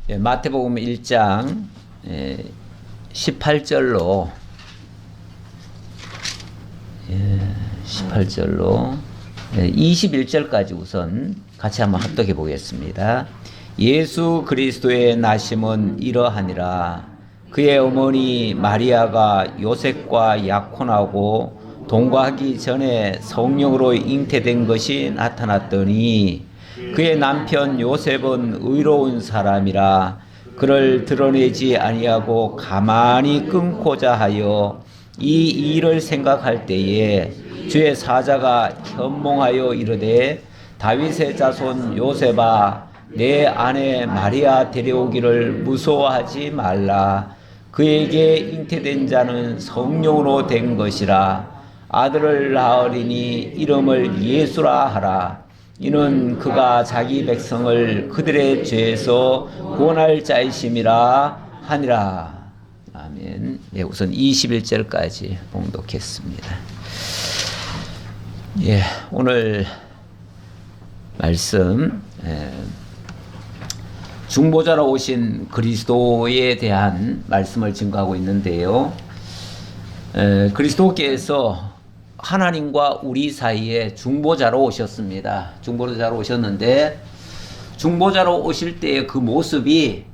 마태복음 1장 18절로 21절까지 우선 같이 한번 합독해 보겠습니다. 예수 그리스도의 나심은 이러하니라. 그의 어머니 마리아가 요셉과 약혼하고 동거하기 전에 성령으로 잉태된 것이 나타났더니 그의 남편 요셉은 의로운 사람이라 그를 드러내지 아니하고 가만히 끊고자 하여 이 일을 생각할 때에 주의 사자가 현몽하여 이르되 다윗의 자손 요셉아 내 아내 마리아 데려오기를 무서워하지 말라. 그에게 잉태된 자는 성령으로 된 것이라. 아들을 낳으리니 이름을 예수라 하라. 이는 그가 자기 백성을 그들의 죄에서 구원할 자이심이라 하니라. 아멘. 우선 21절까지 봉독했습니다. 오늘 말씀 중보자로 오신 그리스도에 대한 말씀을 증거하고 있는데요. 그리스도께서 하나님과 우리 사이에 중보자로 오셨습니다. 중보자로 오셨는데 중보자로 오실 때의 그 모습이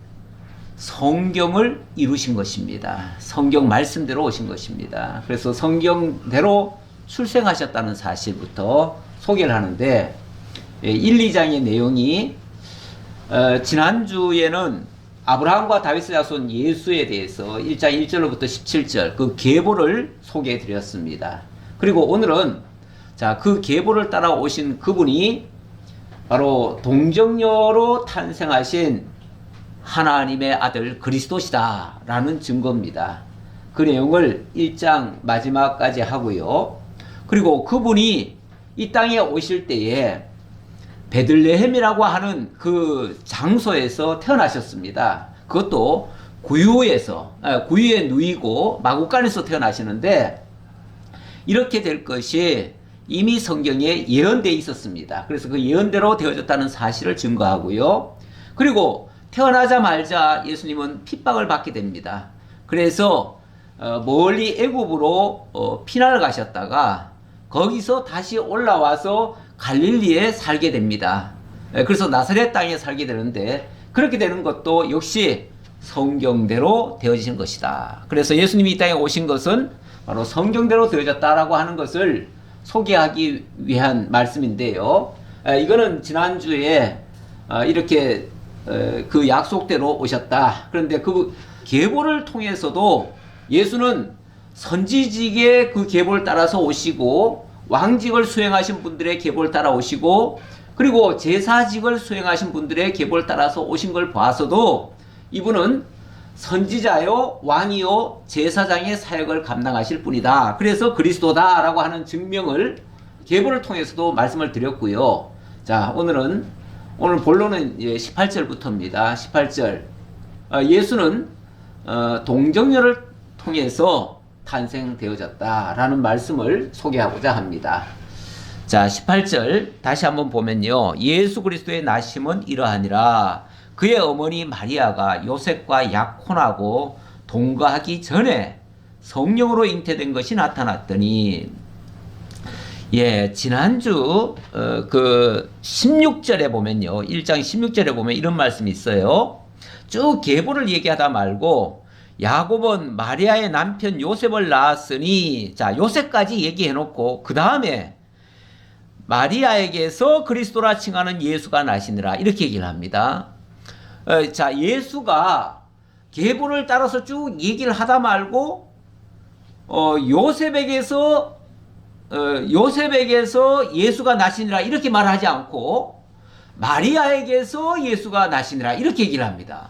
성경을 이루신 것입니다. 성경 말씀대로 오신 것입니다. 그래서 성경대로 출생하셨다는 사실부터 소개를 하는데 1, 2장의 내용이 지난주에는 아브라함과 다윗의 자손 예수에 대해서 1장 1절로부터 17절 그 계보를 소개해 드렸습니다. 그리고 오늘은 그 계보를 따라 오신 그분이 바로 동정녀로 탄생하신 하나님의 아들 그리스도시다 라는 증거입니다. 그 내용을 1장 마지막까지 하고요. 그리고 그분이 이 땅에 오실 때에 베들레헴이라고 하는 그 장소에서 태어나셨습니다. 그것도 구유에 누이고 마구간에서 태어나시는데 이렇게 될 것이 이미 성경에 예언되어 있었습니다. 그래서 그 예언대로 되어졌다는 사실을 증거하고요. 그리고 태어나자마자 예수님은 핍박을 받게 됩니다. 그래서 멀리 애굽으로 피난을 가셨다가 거기서 다시 올라와서 갈릴리에 살게 됩니다. 그래서 나사렛 땅에 살게 되는데 그렇게 되는 것도 역시 성경대로 되어지신 것이다. 그래서 예수님이 이 땅에 오신 것은 바로 성경대로 되어졌다라고 하는 것을 소개하기 위한 말씀인데요. 이거는 지난주에 이렇게 그 약속대로 오셨다. 그런데 그 계보를 통해서도 예수는 선지직의 그 계보를 따라서 오시고 왕직을 수행하신 분들의 계보를 따라 오시고 그리고 제사직을 수행하신 분들의 계보를 따라서 오신 걸 봐서도 이분은 선지자요 왕이요 제사장의 사역을 감당하실 분이다. 그래서 그리스도다라고 하는 증명을 계보를 통해서도 말씀을 드렸고요. 오늘 본론은 18절부터입니다. 18절 예수는 동정녀를 통해서 탄생되어졌다라는 말씀을 소개하고자 합니다. 18절 다시 한번 보면요. 예수 그리스도의 나심은 이러하니라. 그의 어머니 마리아가 요셉과 약혼하고 동거하기 전에 성령으로 잉태된 것이 나타났더니 지난주 그 16절에 보면요. 1장 16절에 보면 이런 말씀이 있어요. 쭉 계보를 얘기하다 말고 야곱은 마리아의 남편 요셉을 낳았으니 요셉까지 얘기해 놓고 그 다음에 마리아에게서 그리스도라 칭하는 예수가 나시니라 이렇게 얘기를 합니다. 예수가 계보를 따라서 쭉 얘기를 하다 말고 요셉에게서 예수가 나시니라 이렇게 말하지 않고 마리아에게서 예수가 나시니라 이렇게 얘기를 합니다.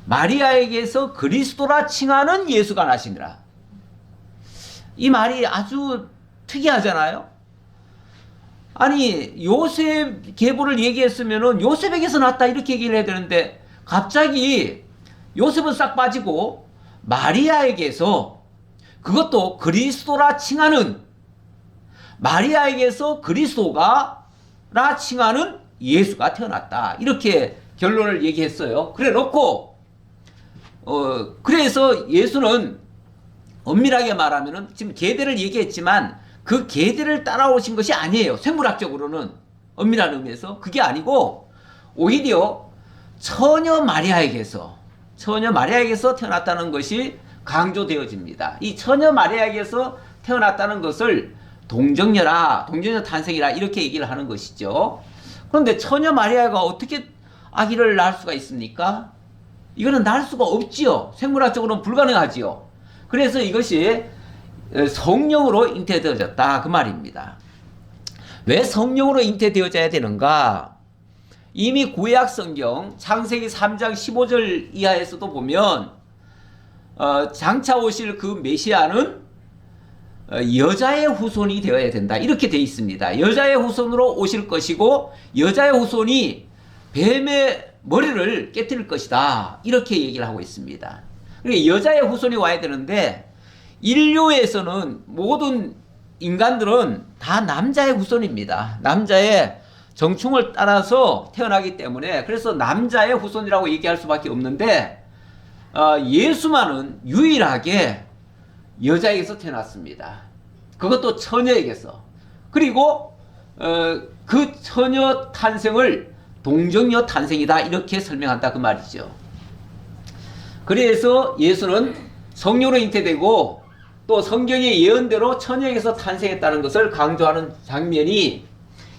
마리아에게서 그리스도라 칭하는 예수가 나시니라. 이 말이 아주 특이하잖아요. 아니 요셉 계보를 얘기했으면은 요셉에게서 났다 이렇게 얘기를 해야 되는데 갑자기 요셉은 싹 빠지고 마리아에게서 그것도 그리스도라 칭하는 마리아에게서 그리스도가라 칭하는 예수가 태어났다 이렇게 결론을 얘기했어요. 그래 놓고 그래서 예수는 엄밀하게 말하면은 지금 계대를 얘기했지만 그 계대를 따라오신 것이 아니에요. 생물학적으로는 엄밀한 의미에서 그게 아니고 오히려 처녀 마리아에게서 태어났다는 것이 강조되어집니다. 이 처녀 마리아에게서 태어났다는 것을 동정녀 탄생이라 이렇게 얘기를 하는 것이죠. 그런데 처녀 마리아가 어떻게 아기를 낳을 수가 있습니까? 이거는 낳을 수가 없지요. 생물학적으로는 불가능하지요. 그래서 이것이 성령으로 잉태되어졌다 그 말입니다. 왜 성령으로 잉태되어져야 되는가? 이미 구약 성경 창세기 3장 15절 이하에서도 보면 장차 오실 그 메시아는 여자의 후손이 되어야 된다 이렇게 되어 있습니다. 여자의 후손으로 오실 것이고 여자의 후손이 뱀의 머리를 깨뜨릴 것이다 이렇게 얘기를 하고 있습니다. 그러니까 여자의 후손이 와야 되는데 인류에서는 모든 인간들은 다 남자의 후손입니다. 남자의 정충을 따라서 태어나기 때문에 그래서 남자의 후손이라고 얘기할 수밖에 없는데 예수만은 유일하게 여자에게서 태어났습니다. 그것도 처녀에게서. 그리고 그 처녀 탄생을 동정녀 탄생이다 이렇게 설명한다 그 말이죠. 그래서 예수는 성령으로 잉태되고 또 성경의 예언대로 처녀에게서 탄생했다는 것을 강조하는 장면이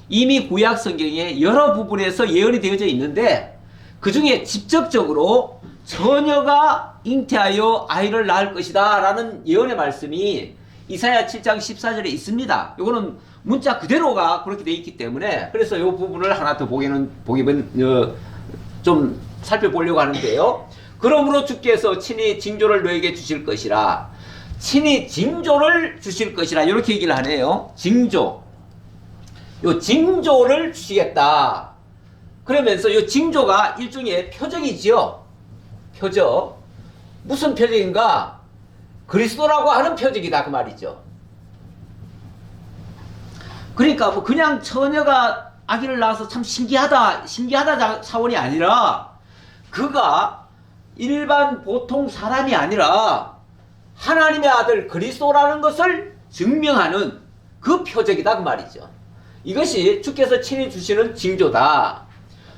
이미 구약 성경에 여러 부분에서 예언이 되어져 있는데 그 중에 직접적으로 처녀가 잉태하여 아이를 낳을 것이다 라는 예언의 말씀이 이사야 7장 14절에 있습니다. 이거는 문자 그대로가 그렇게 되어 있기 때문에 그래서 이 부분을 하나 더 좀 살펴보려고 하는데요. 그러므로 주께서 친히 징조를 너에게 주실 것이라. 친히 징조를 주실 것이라 이렇게 얘기를 하네요. 징조. 요 징조를 주시겠다. 그러면서 요 징조가 일종의 표적이지요. 표적. 무슨 표적인가? 그리스도라고 하는 표적이다 그 말이죠. 그러니까 뭐 그냥 처녀가 아기를 낳아서 참 신기하다 차원이 아니라 그가 일반 보통 사람이 아니라 하나님의 아들 그리스도라는 것을 증명하는 그 표적이다 그 말이죠. 이것이 주께서 친히 주시는 징조다.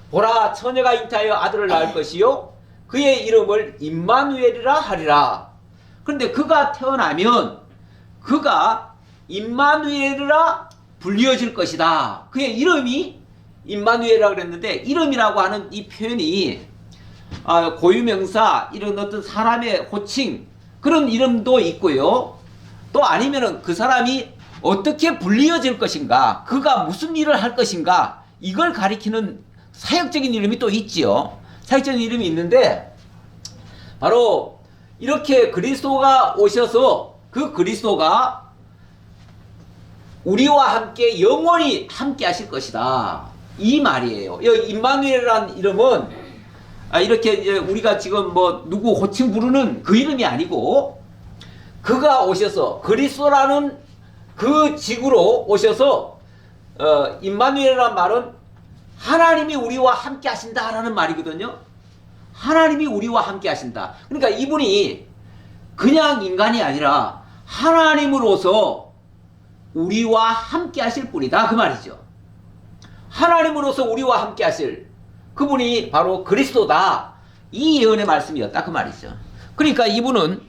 보라 처녀가 잉태하여 아들을 낳을 것이요 그의 이름을 임마누엘이라 하리라. 그런데 그가 태어나면 그가 임마누엘이라 불리어질 것이다. 그의 이름이 임마누엘이라고 그랬는데 이름이라고 하는 이 표현이 고유명사 이런 어떤 사람의 호칭 그런 이름도 있고요. 또 아니면은 그 사람이 어떻게 불리어질 것인가, 그가 무슨 일을 할 것인가 이걸 가리키는 사역적인 이름이 또 있지요. 사역적인 이름이 있는데 바로 이렇게 그리스도가 오셔서 그 그리스도가 우리와 함께 영원히 함께 하실 것이다 이 말이에요. 임마누엘이라는 이름은 이렇게 이제 우리가 지금 뭐 누구 호칭 부르는 그 이름이 아니고 그가 오셔서 그리스도라는 그 직으로 오셔서 임마누엘이라는 말은 하나님이 우리와 함께 하신다라는 말이거든요. 하나님이 우리와 함께 하신다. 그러니까 이분이 그냥 인간이 아니라 하나님으로서 우리와 함께 하실 분이다 그 말이죠. 하나님으로서 우리와 함께 하실 그분이 바로 그리스도다 이 예언의 말씀이었다 그 말이죠. 그러니까 이분은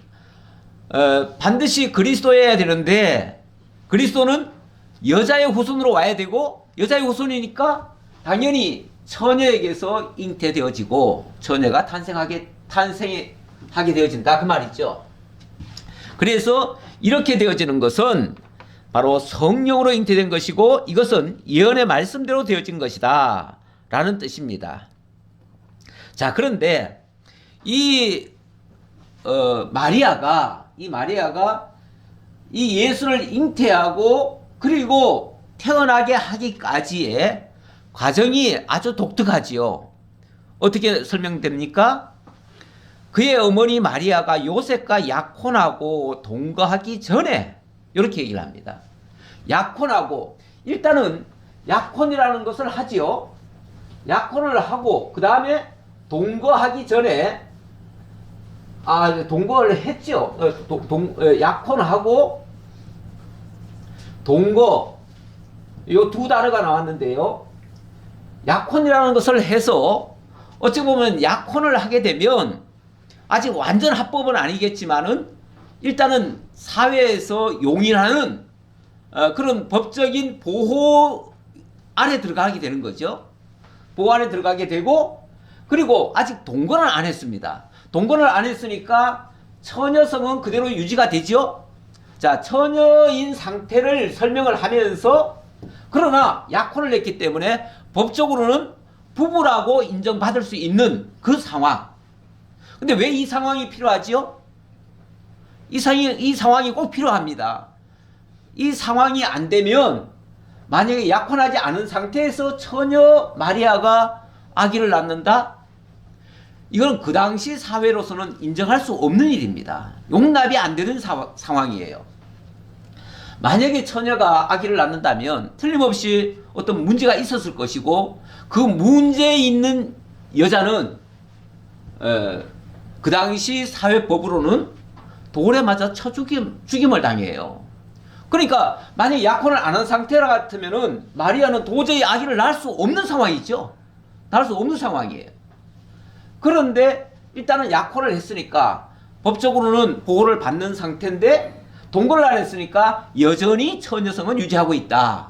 반드시 그리스도여야 되는데 그리스도는 여자의 후손으로 와야 되고 여자의 후손이니까 당연히 처녀에게서 잉태되어지고 처녀가 탄생하게 되어진다 그 말이죠. 그래서 이렇게 되어지는 것은 바로 성령으로 잉태된 것이고 이것은 예언의 말씀대로 되어진 것이다 라는 뜻입니다. 자, 그런데 이 마리아가 이 예수를 잉태하고 그리고 태어나게 하기까지의 과정이 아주 독특하지요. 어떻게 설명됩니까? 그의 어머니 마리아가 요셉과 약혼하고 동거하기 전에 이렇게 얘기를 합니다. 약혼하고 일단은 약혼이라는 것을 하지요. 약혼을 하고 그 다음에 동거하기 전에 동거를 했죠. 약혼하고 동거 요 두 단어가 나왔는데요. 약혼이라는 것을 해서 어찌 보면 약혼을 하게 되면 아직 완전 합법은 아니겠지만은 일단은 사회에서 용인하는 그런 법적인 보호 안에 들어가게 되는 거죠. 보호 안에 들어가게 되고, 그리고 아직 동거는 안 했습니다. 동거를 안 했으니까 처녀성은 그대로 유지가 되죠. 자, 처녀인 상태를 설명을 하면서, 그러나 약혼을 했기 때문에 법적으로는 부부라고 인정받을 수 있는 그 상황. 근데 왜 이 상황이 필요하지요? 이 상황이 꼭 필요합니다. 이 상황이 안 되면, 만약에 약혼하지 않은 상태에서 처녀 마리아가 아기를 낳는다? 이건 그 당시 사회로서는 인정할 수 없는 일입니다. 용납이 안 되는 상황이에요. 만약에 처녀가 아기를 낳는다면 틀림없이 어떤 문제가 있었을 것이고, 그 문제 있는 여자는 그 당시 사회법으로는 돌에 맞아 죽임을 당해요. 그러니까 만약에 약혼을 안 한 상태라 같으면은 마리아는 도저히 아기를 낳을 수 없는 상황이죠. 낳을 수 없는 상황이에요. 그런데 일단은 약혼을 했으니까 법적으로는 보호를 받는 상태인데, 동거를 안 했으니까 여전히 처녀성은 유지하고 있다.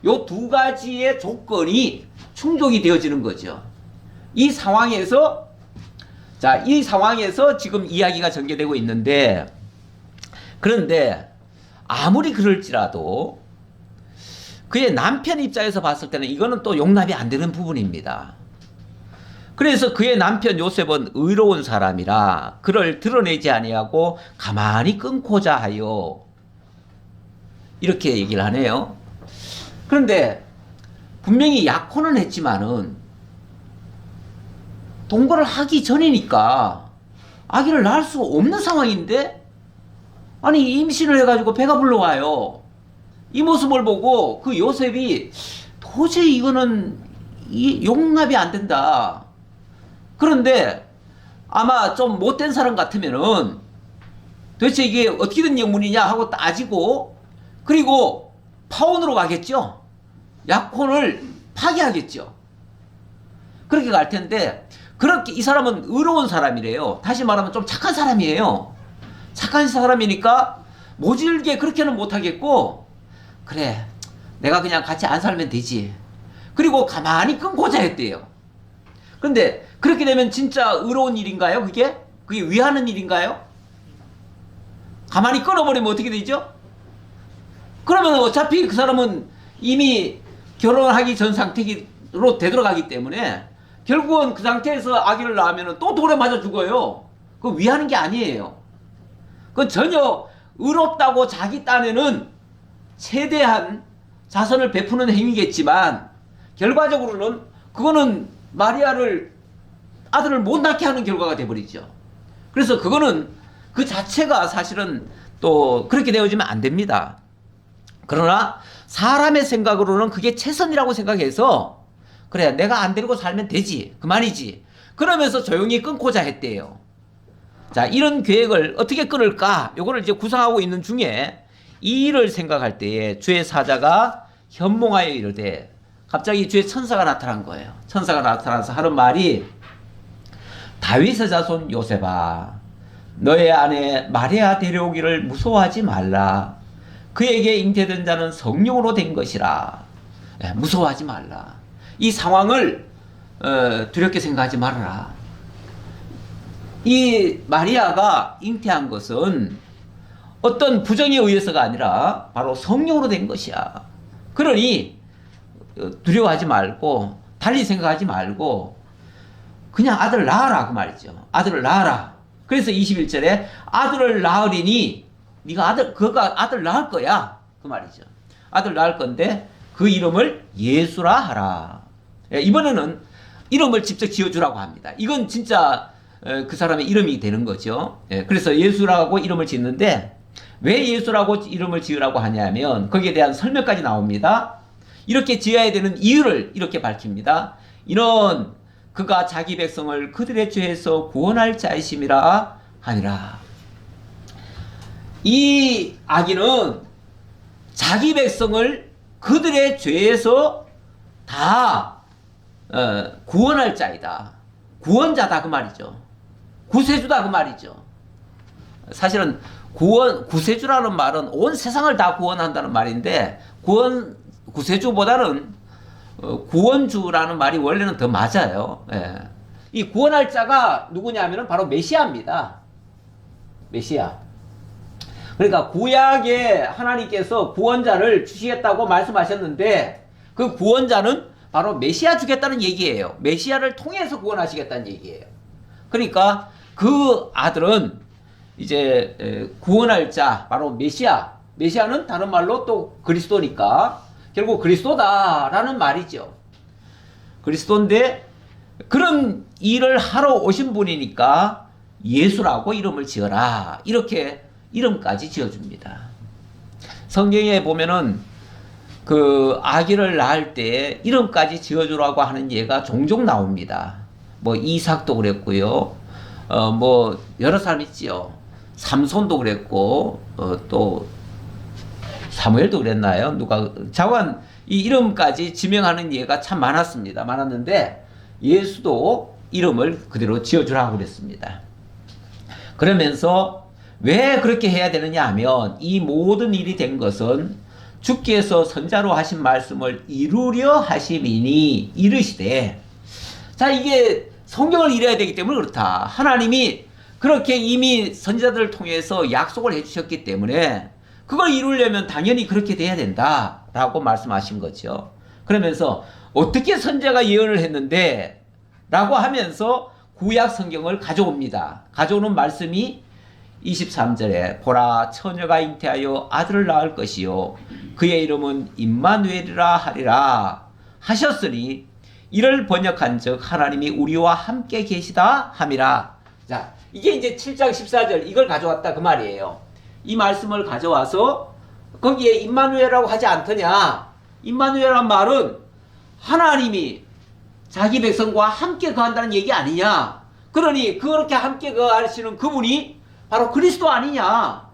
요 두 가지의 조건이 충족이 되어지는 거죠. 이 상황에서 지금 이야기가 전개되고 있는데, 그런데 아무리 그럴지라도 그의 남편 입장에서 봤을 때는 이거는 또 용납이 안 되는 부분입니다. 그래서 그의 남편 요셉은 의로운 사람이라 그를 드러내지 아니하고 가만히 끊고자 하여, 이렇게 얘기를 하네요. 그런데 분명히 약혼은 했지만은 동거를 하기 전이니까 아기를 낳을 수 없는 상황인데, 아니 임신을 해가지고 배가 불러와요. 이 모습을 보고 그 요셉이 도저히 이거는 용납이 안 된다. 그런데 아마 좀 못된 사람 같으면은 도대체 이게 어떻게 된 영문이냐 하고 따지고, 그리고 파혼으로 가겠죠. 약혼을 파기하겠죠. 그렇게 갈 텐데, 그렇게 이 사람은 의로운 사람이래요. 다시 말하면 좀 착한 사람이에요. 착한 사람이니까 모질게 그렇게는 못하겠고, 그래 내가 그냥 같이 안 살면 되지. 그리고 가만히 끊고자 했대요. 그런데 그렇게 되면 진짜 의로운 일인가요? 그게 위하는 일인가요? 가만히 끊어버리면 어떻게 되죠? 그러면 어차피 그 사람은 이미 결혼하기 전 상태로 되돌아가기 때문에 결국은 그 상태에서 아기를 낳으면 또 돌에 맞아 죽어요. 그거 위하는 게 아니에요. 그건 전혀 의롭다고 자기 딴에는 최대한 자선을 베푸는 행위겠지만, 결과적으로는 그거는 아들을 못 낳게 하는 결과가 돼버리죠. 그래서 그거는 그 자체가 사실은 또 그렇게 되어지면 안 됩니다. 그러나 사람의 생각으로는 그게 최선이라고 생각해서, 그래 내가 안 데리고 살면 되지, 그만이지, 그러면서 조용히 끊고자 했대요. 자, 이런 계획을 어떻게 끊을까, 요거를 이제 구상하고 있는 중에 이 일을 생각할 때에 주의 사자가 현몽하여 이르되, 갑자기 주의 천사가 나타난 거예요. 천사가 나타나서 하는 말이, 다윗의 자손 요셉아, 너의 아내 마리아 데려오기를 무서워하지 말라. 그에게 잉태된 자는 성령으로 된 것이라. 무서워하지 말라. 이 상황을 두렵게 생각하지 말아라. 이 마리아가 잉태한 것은 어떤 부정에 의해서가 아니라 바로 성령으로 된 것이야. 그러니 두려워하지 말고, 달리 생각하지 말고 그냥 아들을 낳아라, 그 말이죠. 아들을 낳아라. 그래서 21절에 아들을 낳으리니 그가 아들 낳을 거야, 그 말이죠. 아들 낳을 건데 그 이름을 예수라 하라. 이번에는 이름을 직접 지어주라고 합니다. 이건 진짜 그 사람의 이름이 되는 거죠. 그래서 예수라고 이름을 짓는데, 왜 예수라고 이름을 지으라고 하냐면 거기에 대한 설명까지 나옵니다. 이렇게 지어야 되는 이유를 이렇게 밝힙니다. 이는 그가 자기 백성을 그들의 죄에서 구원할 자이심이라 하니라. 이 아기는 자기 백성을 그들의 죄에서 다 구원할 자이다. 구원자다 그 말이죠. 구세주다 그 말이죠. 사실은 구세주라는 말은 온 세상을 다 구원한다는 말인데 구세주보다는 구원주라는 말이 원래는 더 맞아요. 예. 이 구원할 자가 누구냐면은 바로 메시아입니다. 메시아. 그러니까 구약에 하나님께서 구원자를 주시겠다고 말씀하셨는데 그 구원자는 바로 메시아 주겠다는 얘기예요. 메시아를 통해서 구원하시겠다는 얘기예요. 그러니까 그 아들은 이제 구원할 자 바로 메시아. 메시아는 다른 말로 또 그리스도니까 결국 그리스도다라는 말이죠. 그리스도인데 그런 일을 하러 오신 분이니까 예수라고 이름을 지어라. 이렇게 이름까지 지어줍니다. 성경에 보면은 그 아기를 낳을 때 이름까지 지어주라고 하는 예가 종종 나옵니다. 뭐 이삭도 그랬고요. 뭐 여러 사람 있지요. 삼손도 그랬고 또 사무엘도 그랬나요? 자관 이 이름까지 지명하는 예가 참 많았는데 예수도 이름을 그대로 지어주라고 그랬습니다. 그러면서 왜 그렇게 해야 되느냐 하면 이 모든 일이 된 것은 주께서 선자로 하신 말씀을 이루려 하심이니 이르시되. 자, 이게 성경을 읽어야 되기 때문에 그렇다. 하나님이 그렇게 이미 선자들을 통해서 약속을 해주셨기 때문에 그걸 이루려면 당연히 그렇게 돼야 된다라고 말씀하신 거죠. 그러면서 어떻게 선자가 예언을 했는데 라고 하면서 구약 성경을 가져옵니다. 가져오는 말씀이 23절에 보라 처녀가 잉태하여 아들을 낳을 것이요 그의 이름은 임마누엘이라 하리라 하셨으니 이를 번역한즉 하나님이 우리와 함께 계시다 함이라. 자, 이게 이제 7장 14절 이걸 가져왔다 그 말이에요. 이 말씀을 가져와서 거기에 임마누엘이라고 하지 않더냐. 임마누엘이란 말은 하나님이 자기 백성과 함께 거한다는 얘기 아니냐. 그러니 그렇게 함께 거하시는 그분이 바로 그리스도 아니냐.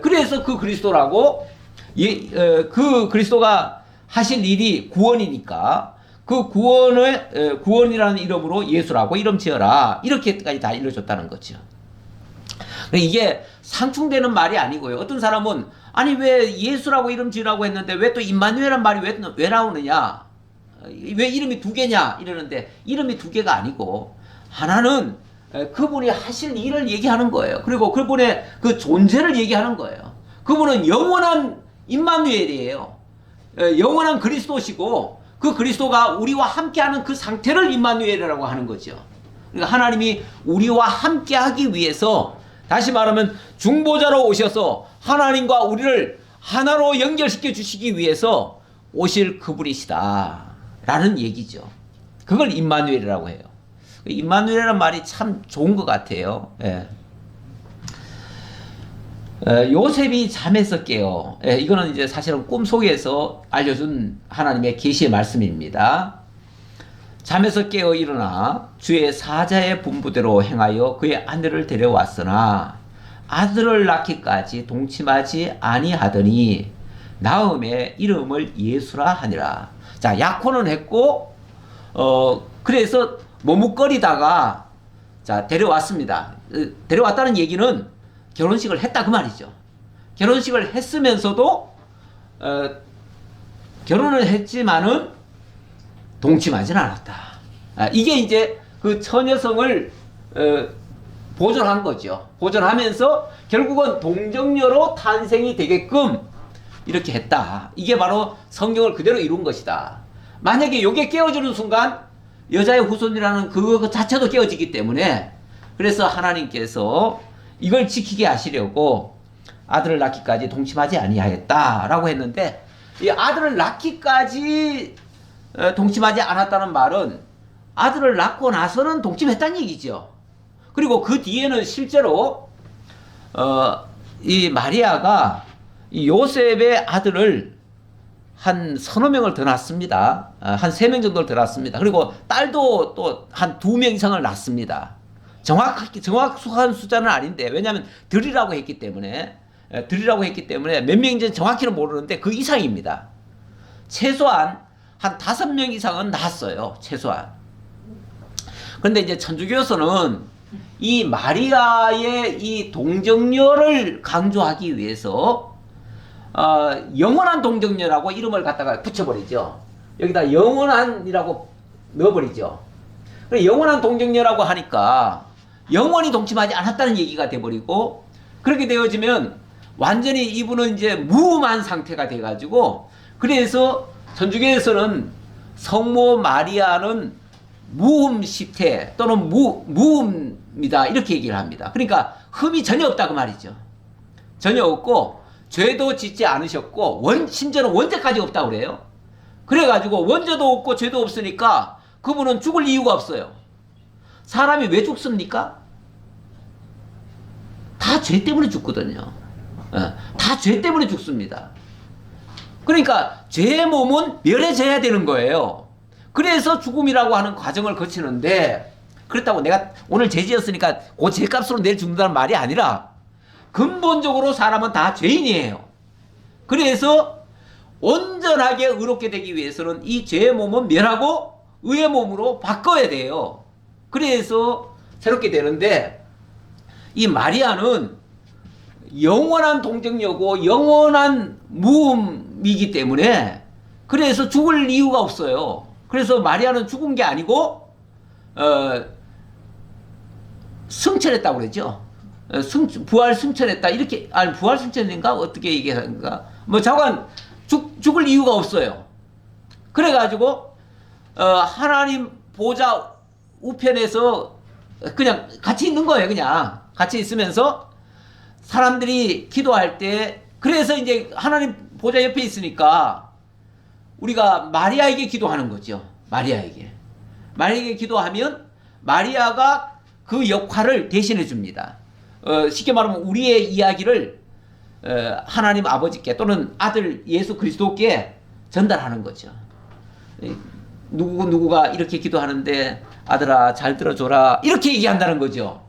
그래서 그 그리스도라고 그 그리스도가 하실 일이 구원이니까 그 구원이라는 이름으로 예수라고 이름 지어라. 이렇게까지 다 일러줬다는 거죠. 이게 상충되는 말이 아니고요. 어떤 사람은 아니 왜 예수라고 이름 지으라고 했는데 왜 또 임마누엘이란 말이 왜 나오느냐. 왜 이름이 두 개냐 이러는데 이름이 두 개가 아니고 하나는 그분이 하실 일을 얘기하는 거예요. 그리고 그분의 그 존재를 얘기하는 거예요. 그분은 영원한 임마누엘이에요. 영원한 그리스도시고 그 그리스도가 우리와 함께하는 그 상태를 임마누엘이라고 하는 거죠. 그러니까 하나님이 우리와 함께하기 위해서 다시 말하면 중보자로 오셔서 하나님과 우리를 하나로 연결시켜 주시기 위해서 오실 그분이시다 라는 얘기죠. 그걸 임마누엘이라고 해요. 임마누엘이라는 말이 참 좋은 것 같아요. 예. 요셉이 잠에서 깨어. 예, 이거는 이제 사실은 꿈속에서 알려준 하나님의 계시의 말씀입니다. 잠에서 깨어 일어나 주의 사자의 분부대로 행하여 그의 아내를 데려왔으나 아들을 낳기까지 동침하지 아니하더니 나음의 이름을 예수라 하니라. 자, 약혼은 했고 그래서 머뭇거리다가 자 데려왔습니다. 데려왔다는 얘기는 결혼식을 했다 그 말이죠. 결혼식을 했으면서도 결혼을 했지만은 동침하지는 않았다. 이게 이제 그 처녀성을 보존한 거죠. 보존하면서 결국은 동정녀로 탄생이 되게끔 이렇게 했다. 이게 바로 성경을 그대로 이룬 것이다. 만약에 이게 깨어지는 순간 여자의 후손이라는 그 자체도 깨어지기 때문에 그래서 하나님께서 이걸 지키게 하시려고 아들을 낳기까지 동침하지 아니하였다라고 했는데 이 아들을 낳기까지 동침하지 않았다는 말은 아들을 낳고 나서는 동침했다는 얘기죠. 그리고 그 뒤에는 실제로 이 마리아가 이 요셉의 아들을 한 서너 명을 더 낳습니다. 한 3명 정도를 더 낳습니다. 그리고 딸도 또 한 2명 이상을 낳습니다. 정확한 숫자는 아닌데, 왜냐하면 들이라고 했기 때문에, 몇 명인지 정확히는 모르는데 그 이상입니다. 최소한 한 5명 이상은 낳았어요. 최소한. 그런데 이제 천주교에서는 이 마리아의 이 동정녀를 강조하기 위해서 영원한 동정녀라고 이름을 갖다가 붙여버리죠. 여기다 영원한이라고 넣어버리죠. 영원한 동정녀라고 하니까 영원히 동침하지 않았다는 얘기가 돼버리고, 그렇게 되어지면 완전히 이분은 이제 무음한 상태가 돼가지고, 그래서 천주교에서는 성모 마리아는 무음 시태 또는 무음이다 이렇게 얘기를 합니다. 그러니까 흠이 전혀 없다고 말이죠. 전혀 없고 죄도 짓지 않으셨고 심지어는 원죄까지 없다고 그래요. 그래가지고 원죄도 없고 죄도 없으니까 그분은 죽을 이유가 없어요. 사람이 왜 죽습니까? 다 죄 때문에 죽거든요. 다 죄 때문에 죽습니다. 그러니까 죄의 몸은 멸해져야 되는 거예요. 그래서 죽음이라고 하는 과정을 거치는데, 그렇다고 내가 오늘 죄 지었으니까 그 죄값으로 내일 죽는다는 말이 아니라 근본적으로 사람은 다 죄인이에요. 그래서 온전하게 의롭게 되기 위해서는 이 죄의 몸은 멸하고 의의 몸으로 바꿔야 돼요. 그래서 새롭게 되는데, 이 마리아는 영원한 동정녀고 영원한 무음이기 때문에 그래서 죽을 이유가 없어요. 그래서 마리아는 죽은 게 아니고 승천했다고 그랬죠. 부활 승천했다 이렇게, 아니 부활 승천인가 어떻게 얘기하는가, 뭐 자관 죽을 이유가 없어요. 그래가지고 하나님 보좌 우편에서 그냥 같이 있는 거예요. 그냥 같이 있으면서 사람들이 기도할 때, 그래서 이제 하나님 보좌 옆에 있으니까 우리가 마리아에게 기도하는 거죠. 마리아에게 기도하면 마리아가 그 역할을 대신해 줍니다. 쉽게 말하면 우리의 이야기를 하나님 아버지께 또는 아들 예수 그리스도께 전달하는 거죠. 누구가 이렇게 기도하는데 아들아 잘 들어줘라 이렇게 얘기한다는 거죠.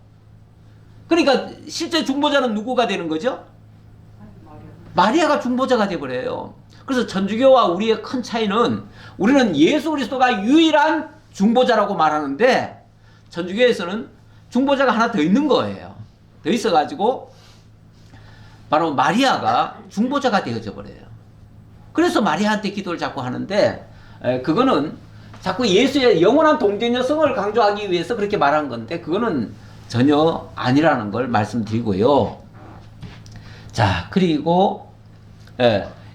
그러니까 실제 중보자는 누구가 되는 거죠? 마리아가 중보자가 되어버려요. 그래서 천주교와 우리의 큰 차이는, 우리는 예수 그리스도가 유일한 중보자라고 말하는데 천주교에서는 중보자가 하나 더 있는 거예요. 더 있어가지고 바로 마리아가 중보자가 되어져 버려요. 그래서 마리아한테 기도를 자꾸 하는데, 그거는 자꾸 예수의 영원한 동정녀성을 강조하기 위해서 그렇게 말한 건데 그거는 전혀 아니라는 걸 말씀드리고요. 자, 그리고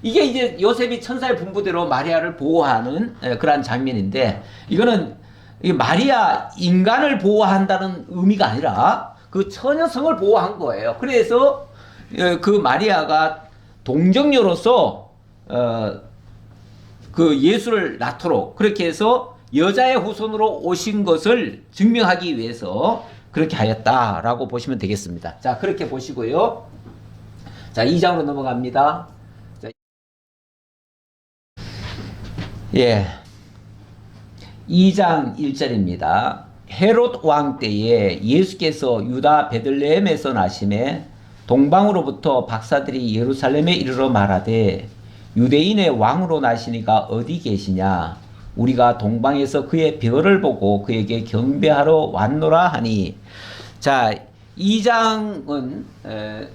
이게 이제 요셉이 천사의 분부대로 마리아를 보호하는 그러한 장면인데, 이거는 마리아 인간을 보호한다는 의미가 아니라 그 처녀성을 보호한 거예요. 그래서 그 마리아가 동정녀로서 그 예수를 낳도록 그렇게 해서 여자의 후손으로 오신 것을 증명하기 위해서 그렇게 하였다라고 보시면 되겠습니다. 자, 그렇게 보시고요. 자, 2장으로 넘어갑니다. 자, 예. 2장 1절입니다. 헤롯 왕 때에 예수께서 유다 베들레헴에서 나심에 동방으로부터 박사들이 예루살렘에 이르러 말하되 유대인의 왕으로 나시니가 어디 계시냐? 우리가 동방에서 그의 별을 보고 그에게 경배하러 왔노라 하니. 자, 2장은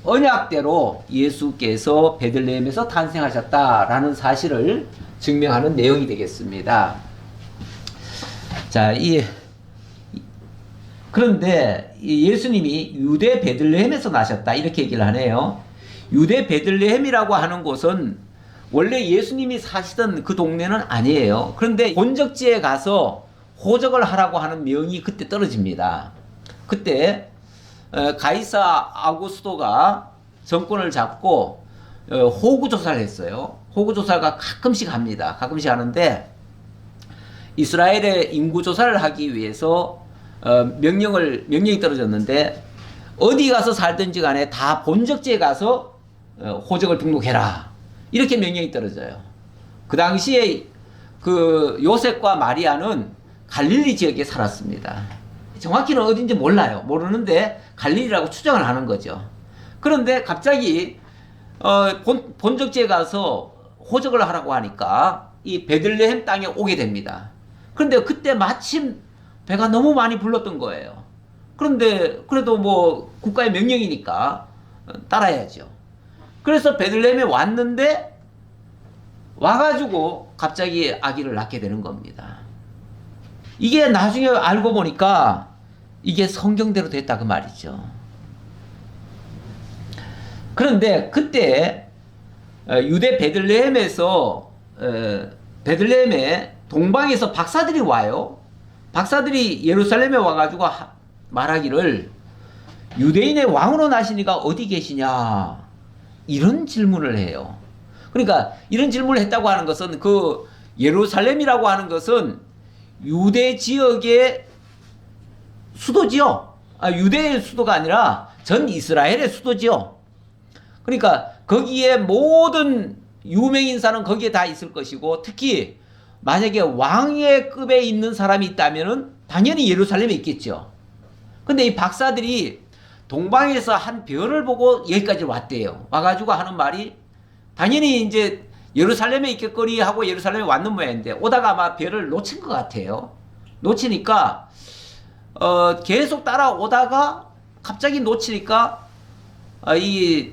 언약대로 예수께서 베들레헴에서 탄생하셨다라는 사실을 증명하는 내용이 되겠습니다. 자, 그런데 예수님이 유대 베들레헴에서 나셨다 이렇게 얘기를 하네요. 유대 베들레헴이라고 하는 곳은 원래 예수님이 사시던 그 동네는 아니에요. 그런데 본적지에 가서 호적을 하라고 하는 명이 그때 떨어집니다. 그때 가이사 아구스토가 정권을 잡고 호구조사를 했어요. 호구조사가 가끔씩 합니다. 가끔씩 하는데 이스라엘의 인구조사를 하기 위해서 명령이 떨어졌는데, 어디 가서 살든지 간에 다 본적지에 가서 호적을 등록해라 이렇게 명령이 떨어져요. 그 당시에 그 요셉과 마리아는 갈릴리 지역에 살았습니다. 정확히는 어딘지 몰라요. 모르는데 갈릴리라고 추정을 하는 거죠. 그런데 갑자기 본적지에 가서 호적을 하라고 하니까 이 베들레헴 땅에 오게 됩니다. 그런데 그때 마침 배가 너무 많이 불렀던 거예요. 그런데 그래도 뭐 국가의 명령이니까 따라야죠. 그래서 베들레헴에 왔는데 와가지고 갑자기 아기를 낳게 되는 겁니다. 이게 나중에 알고 보니까 이게 성경대로 됐다 그 말이죠. 그런데 그때 유대 베들레헴에서 베들레헴에 동방에서 박사들이 와요. 박사들이 예루살렘에 와가지고 말하기를 유대인의 왕으로 나시니가 어디 계시냐 이런 질문을 해요. 그러니까 이런 질문을 했다고 하는 것은 그 예루살렘이라고 하는 것은 유대 지역의 수도지요. 유대의 수도가 아니라 전 이스라엘의 수도지요. 그러니까 거기에 모든 유명인사는 거기에 다 있을 것이고 특히 만약에 왕의 급에 있는 사람이 있다면은 당연히 예루살렘에 있겠죠. 근데 이 박사들이 동방에서 한 별을 보고 여기까지 왔대요. 와가지고 하는 말이 당연히 이제 예루살렘에 있겠거리 하고 예루살렘에 왔는 모양인데 오다가 아마 별을 놓친 것 같아요. 놓치니까 계속 따라오다가 갑자기 놓치니까 이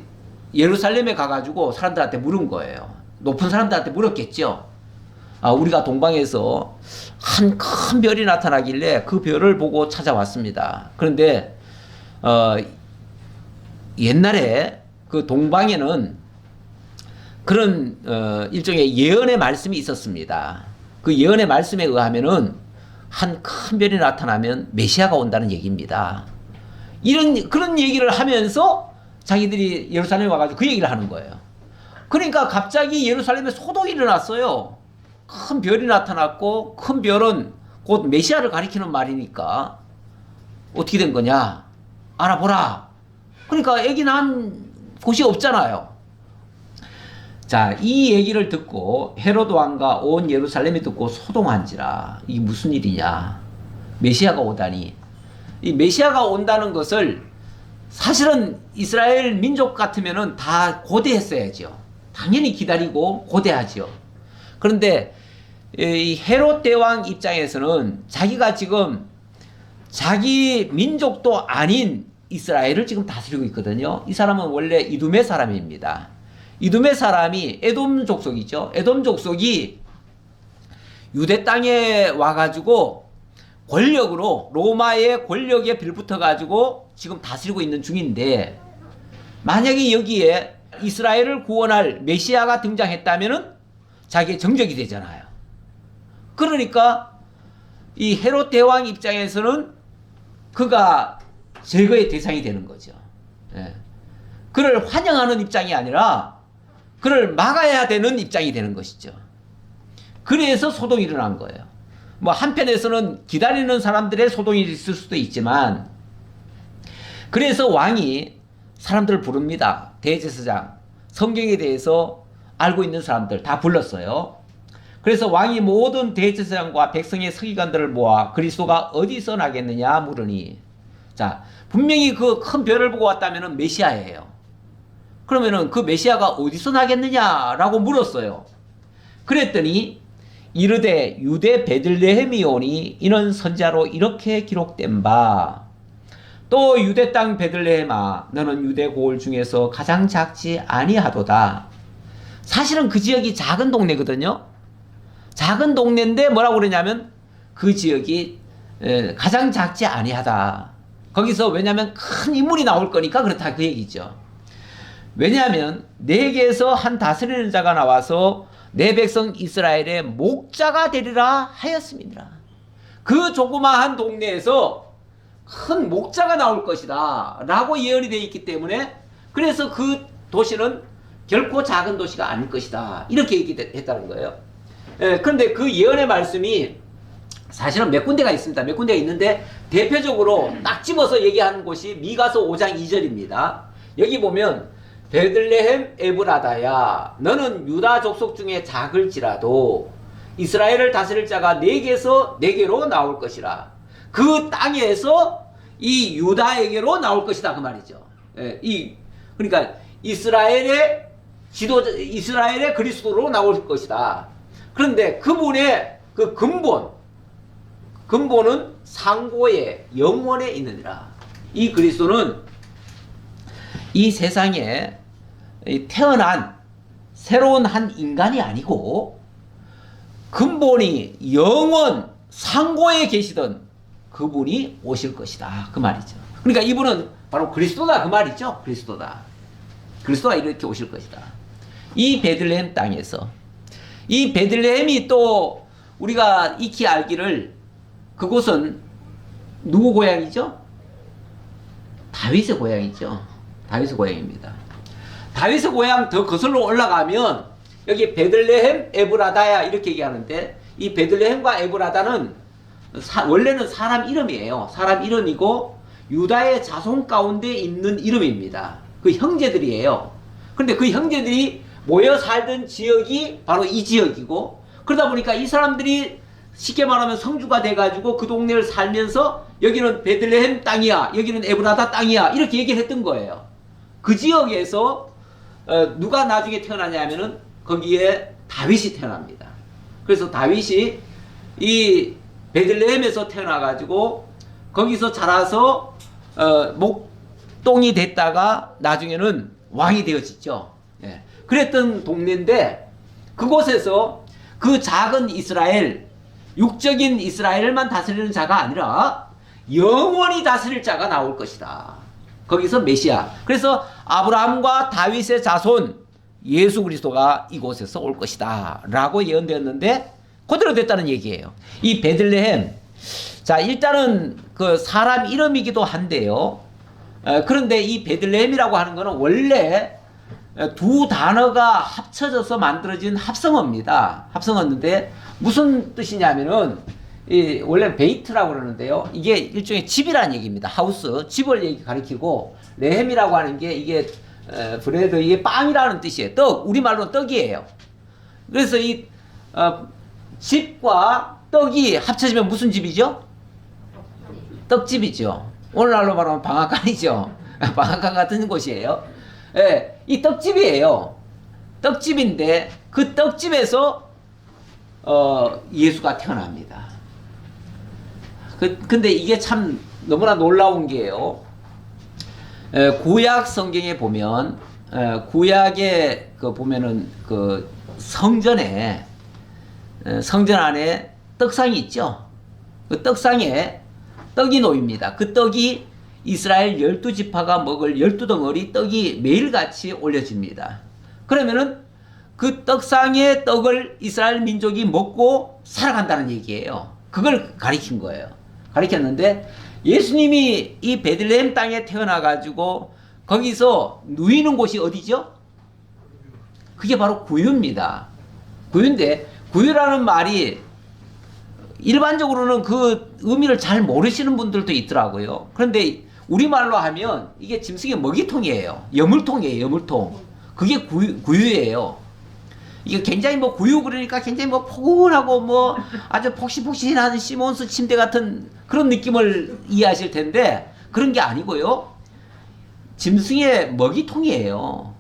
예루살렘에 가가지고 사람들한테 물은 거예요. 높은 사람들한테 물었겠죠. 우리가 동방에서 한 큰 별이 나타나길래 그 별을 보고 찾아왔습니다. 그런데 옛날에 그 동방에는 그런 일종의 예언의 말씀이 있었습니다. 그 예언의 말씀에 의하면은 한 큰 별이 나타나면 메시아가 온다는 얘기입니다. 그런 얘기를 하면서 자기들이 예루살렘에 와가지고 그 얘기를 하는 거예요. 그러니까 갑자기 예루살렘에 소동이 일어났어요. 큰 별이 나타났고 큰 별은 곧 메시아를 가리키는 말이니까 어떻게 된 거냐 알아보라. 그러니까 애기 낳은 곳이 없잖아요. 자, 이 얘기를 듣고 헤로드 왕과 온 예루살렘이 듣고 소동한지라. 이게 무슨 일이냐. 메시아가 오다니. 이 메시아가 온다는 것을 사실은 이스라엘 민족 같으면은 다 고대했어야죠. 당연히 기다리고 고대하죠. 그런데 이 헤롯 대왕 입장에서는 자기가 지금 자기 민족도 아닌 이스라엘을 지금 다스리고 있거든요. 이 사람은 원래 이두메 사람입니다. 이두메 사람이 에돔 족속이죠. 에돔 족속이 유대 땅에 와가지고 권력으로 로마의 권력에 빌붙어가지고 지금 다스리고 있는 중인데 만약에 여기에 이스라엘을 구원할 메시아가 등장했다면은 자기의 정적이 되잖아요. 그러니까 이 헤롯 대왕 입장에서는 그가 제거의 대상이 되는 거죠. 그를 환영하는 입장이 아니라 그를 막아야 되는 입장이 되는 것이죠. 그래서 소동이 일어난 거예요. 뭐 한편에서는 기다리는 사람들의 소동이 있을 수도 있지만 그래서 왕이 사람들을 부릅니다. 대제사장, 성경에 대해서 알고 있는 사람들 다 불렀어요. 그래서 왕이 모든 대제사장과 백성의 서기관들을 모아 그리스도가 어디서 나겠느냐 물으니 자, 분명히 그 큰 별을 보고 왔다면 메시아예요. 그러면은 그 메시아가 어디서 나겠느냐라고 물었어요. 그랬더니 이르되 유대 베들레헴이오니 이는 선자로 이렇게 기록된 바 또 유대 땅 베들레헴아 너는 유대 고을 중에서 가장 작지 아니하도다. 사실은 그 지역이 작은 동네거든요. 작은 동네인데 뭐라고 그러냐면 그 지역이 가장 작지 아니하다. 거기서 왜냐하면 큰 인물이 나올 거니까 그렇다 그 얘기죠. 왜냐하면 내게서 한 다스리는 자가 나와서 내 백성 이스라엘의 목자가 되리라 하였습니다. 그 조그마한 동네에서 큰 목자가 나올 것이다 라고 예언이 되어 있기 때문에 그래서 그 도시는 결코 작은 도시가 아닐 것이다 이렇게 얘기했다는 거예요. 그런데 그 예언의 말씀이 사실은 몇 군데가 있습니다. 몇 군데가 있는데 대표적으로 딱 집어서 얘기하는 곳이 미가서 5장 2절입니다. 여기 보면 베들레헴 에브라다야, 너는 유다 족속 중에 작을지라도 이스라엘을 다스릴 자가 네게서 네게로 나올 것이라. 그 땅에서 이 유다에게로 나올 것이다 그 말이죠. 예, 그러니까 이스라엘의 그리스도로 나올 것이다. 그런데 그분의 그 근본은 상고의 영원에 있느니라. 이 그리스도는 이 세상에 태어난 새로운 한 인간이 아니고 근본이 영원 상고에 계시던 그분이 오실 것이다 그 말이죠. 그러니까 이분은 바로 그리스도다 그 말이죠. 그리스도가 이렇게 오실 것이다. 이 베들레헴 땅에서, 이 베들레헴이 또 우리가 익히 알기를, 그곳은 누구 고향이죠? 다윗의 고향이죠. 다윗의 고향입니다. 다윗의 고향 더 거슬러 올라가면 여기 베들레헴 에브라다야 이렇게 얘기하는데, 이 베들레헴과 에브라다는 원래는 사람 이름이에요. 사람 이름이고 유다의 자손 가운데 있는 이름입니다. 그 형제들이에요. 그런데 그 형제들이 모여 살던 지역이 바로 이 지역이고, 그러다 보니까 이 사람들이 쉽게 말하면 성주가 돼가지고 그 동네를 살면서 여기는 베들레헴 땅이야, 여기는 에브라다 땅이야, 이렇게 얘기를 했던 거예요. 그 지역에서 누가 나중에 태어나냐 하면은 거기에 다윗이 태어납니다. 그래서 다윗이 이 베들레헴에서 태어나가지고 거기서 자라서 목동이 됐다가 나중에는 왕이 되어지죠. 예. 그랬던 동네인데, 그곳에서 그 작은 이스라엘, 육적인 이스라엘만 다스리는 자가 아니라 영원히 다스릴 자가 나올 것이다. 거기서 메시아. 그래서 아브라함과 다윗의 자손 예수 그리스도가 이곳에서 올 것이다 라고 예언되었는데 그대로 됐다는 얘기예요. 이 베들레헴, 자 일단은 그 사람 이름이기도 한데요. 그런데 이 베들레헴이라고 하는 것은 원래 두 단어가 합쳐져서 만들어진 합성어입니다. 합성어인데 무슨 뜻이냐면은 원래 베이트라고 그러는데요. 이게 일종의 집이라는 얘기입니다. 하우스, 집을 가리키고, 레헴이라고 하는 게 이게 브레드, 이게 빵이라는 뜻이에요. 떡, 우리말로는 떡이에요. 그래서 이 집과 떡이 합쳐지면 무슨 집이죠? 떡집이죠. 오늘날로 말하면 방앗간이죠. 방앗간 같은 곳이에요. 예, 이 떡집이에요. 떡집인데 그 떡집에서 예수가 태어납니다. 근데 이게 참 너무나 놀라운 게요. 구약 성경에 보면, 구약에 보면은 그 성전 안에 떡상이 있죠. 그 떡상에 떡이 놓입니다. 그 떡이 이스라엘 12지파가 먹을 12덩어리 떡이 매일같이 올려집니다. 그러면은 그 떡상의 떡을 이스라엘 민족이 먹고 살아간다는 얘기예요. 그걸 가리킨 거예요. 가리켰는데 예수님이 이 베들레헴 땅에 태어나가지고 거기서 누이는 곳이 어디죠? 그게 바로 구유입니다. 구유인데, 구유라는 말이 일반적으로는 그 의미를 잘 모르시는 분들도 있더라고요. 그런데 우리말로 하면 이게 짐승의 먹이통이에요. 여물통이에요, 여물통. 그게 구유예요. 이게 굉장히 구유 그러니까 굉장히 포근하고 아주 폭신폭신한 시몬스 침대 같은 그런 느낌을 이해하실 텐데, 그런 게 아니고요. 짐승의 먹이통이에요.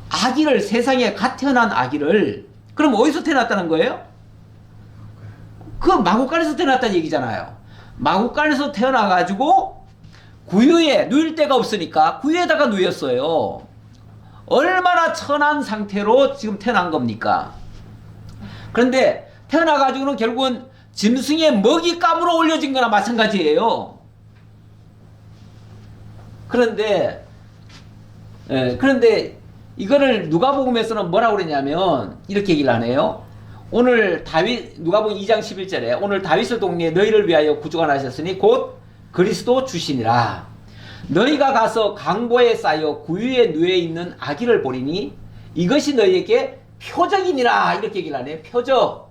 아기를, 세상에 갓 태어난 아기를, 그럼 어디서 태어났다는 거예요? 그 마구간에서 태어났다는 얘기잖아요. 마구간에서 태어나가지고 구유에 누일 데가 없으니까 구유에다가 누였어요. 얼마나 천한 상태로 지금 태어난 겁니까? 그런데 태어나가지고는 결국은 짐승의 먹잇감으로 올려진 거나 마찬가지예요. 그런데 이거를 누가복음에서는 뭐라고 그러냐면 이렇게 얘기를 하네요. 오늘 누가복음 2장 11절에 오늘 다윗의 동네에 너희를 위하여 구주가 나셨으니 곧 그리스도 주시니라. 너희가 가서 강보에 쌓여 구유에 누워 있는 아기를 보리니 이것이 너희에게 표적이니라. 이렇게 얘기를 하네요. 표적.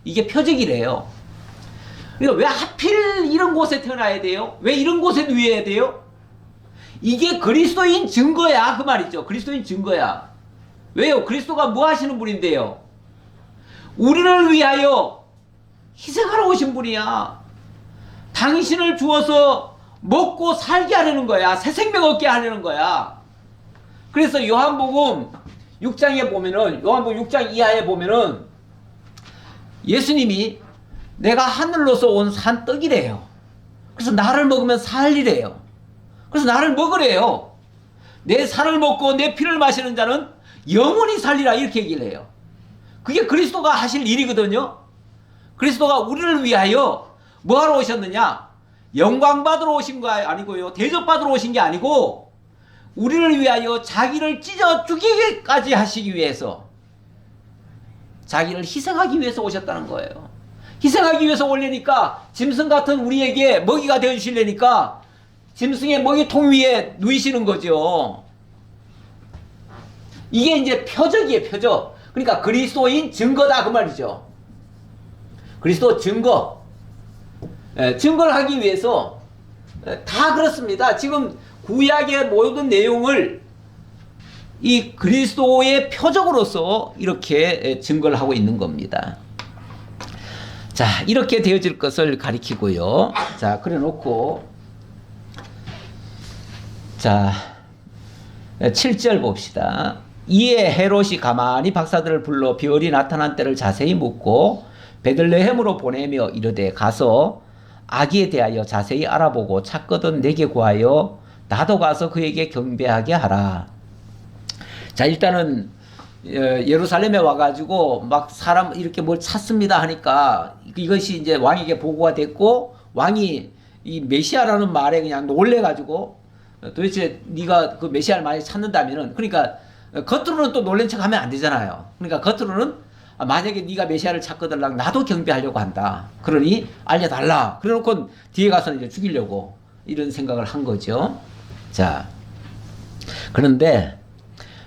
이게 표적이래요. 그러니까 왜 하필 이런 곳에 태어나야 돼요? 왜 이런 곳에 누워야 돼요? 이게 그리스도인 증거야 그 말이죠. 그리스도인 증거야. 왜요? 그리스도가 뭐 하시는 분인데요? 우리를 위하여 희생하러 오신 분이야. 당신을 주어서 먹고 살게 하려는 거야. 새 생명 얻게 하려는 거야. 그래서 요한복음 6장에 보면은, 요한복음 6장 이하에 보면은 예수님이 내가 하늘로서 온 산떡이래요. 그래서 나를 먹으면 살리래요. 그래서 나를 먹으래요. 내 살을 먹고 내 피를 마시는 자는 영원히 살리라 이렇게 얘기를 해요. 그게 그리스도가 하실 일이거든요. 그리스도가 우리를 위하여 뭐하러 오셨느냐? 영광 받으러 오신 거 아니고요. 대접 받으러 오신 게 아니고 우리를 위하여 자기를 찢어 죽이기까지 하시기 위해서, 자기를 희생하기 위해서 오셨다는 거예요. 희생하기 위해서 오려니까 짐승 같은 우리에게 먹이가 되어주시려니까 짐승의 먹이통 위에 누이시는 거죠. 이게 이제 표적이에요. 표적. 그러니까 그리스도인 증거다 그 말이죠. 그리스도 증거. 증거를 하기 위해서 다 그렇습니다. 지금 구약의 모든 내용을 이 그리스도의 표적으로서 이렇게 증거를 하고 있는 겁니다. 자, 이렇게 되어질 것을 가리키고요. 자, 그래 놓고 자, 7절 봅시다. 이에 헤롯이 가만히 박사들을 불러 별이 나타난 때를 자세히 묻고 베들레헴으로 보내며 이르되 가서 아기에 대하여 자세히 알아보고 찾거든 내게 구하여 나도 가서 그에게 경배하게 하라. 자, 일단은 예루살렘에 와가지고 막 사람 이렇게 뭘 찾습니다 하니까 이것이 이제 왕에게 보고가 됐고, 왕이 이 메시아라는 말에 그냥 놀래가지고 도대체 네가 그 메시아를 많이 찾는다면은, 그러니까 겉으로는 또 놀란 척 하면 안 되잖아요. 그러니까 겉으로는 만약에 네가 메시아를 찾거든 나도 경배하려고 한다. 그러니 알려달라. 그래놓고 뒤에 가서 이제 죽이려고 이런 생각을 한 거죠. 자, 그런데